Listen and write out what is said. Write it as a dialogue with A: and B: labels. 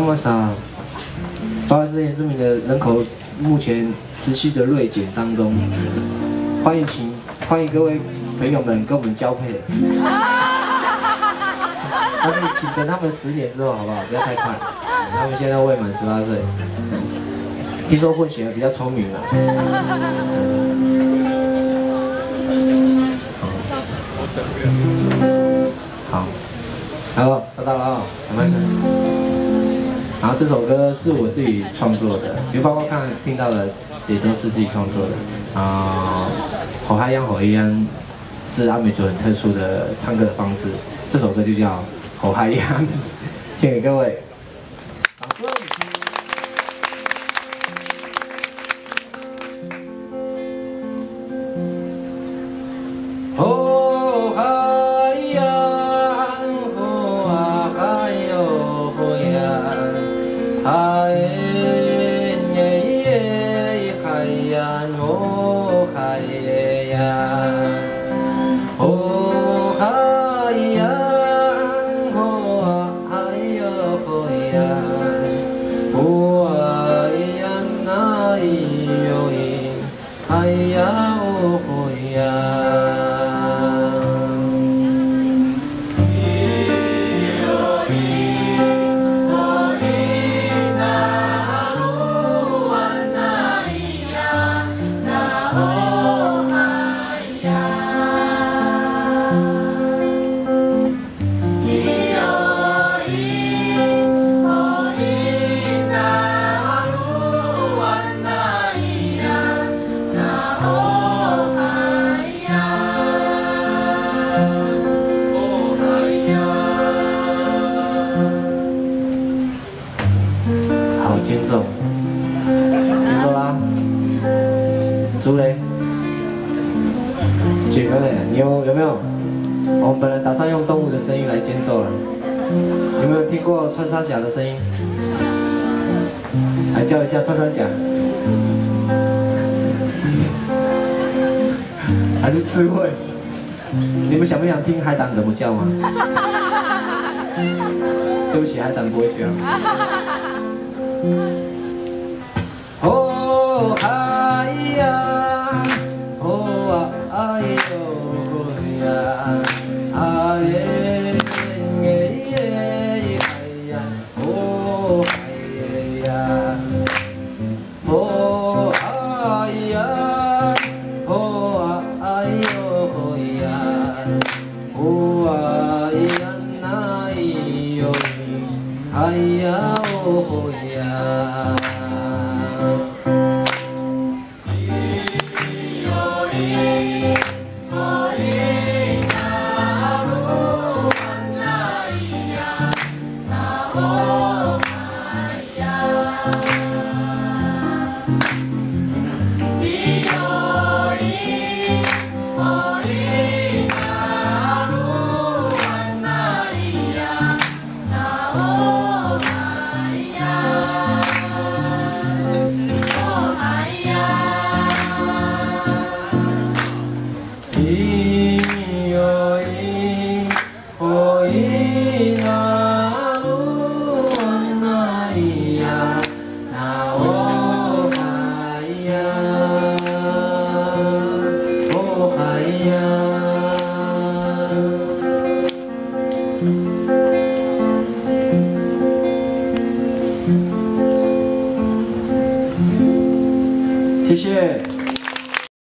A: 么少？不好意思，原住民的人口目前持续的锐减当中，欢迎各位朋友们跟我们交配。但是请等他们10年之后好不好？不要太快，他们现在未满18岁。听说混血儿比较聪明嘛。好，好，收到了啊，小麦克。然后这首歌是我自己创作的，就包括刚才听到的也都是自己创作的。好嗨样好一样是阿美族很特殊的唱歌的方式，这首歌就叫好嗨样，献给各位。掌声！间奏啦，猪嘞，雪哥嘞，你有没有？我们本来打算用动物的声音来间奏了，有没有听过穿山甲的声音？来教一下穿山甲，还是刺猬？你们想不想听海胆怎么叫吗？对不起，海胆不会叫。哦嗨呀，哦哎呦呀，哎耶耶哎呀，哦哎呀，哦哎呀，哦哎呦呀，哦哎呀那哟，哎呀哦呀。谢谢。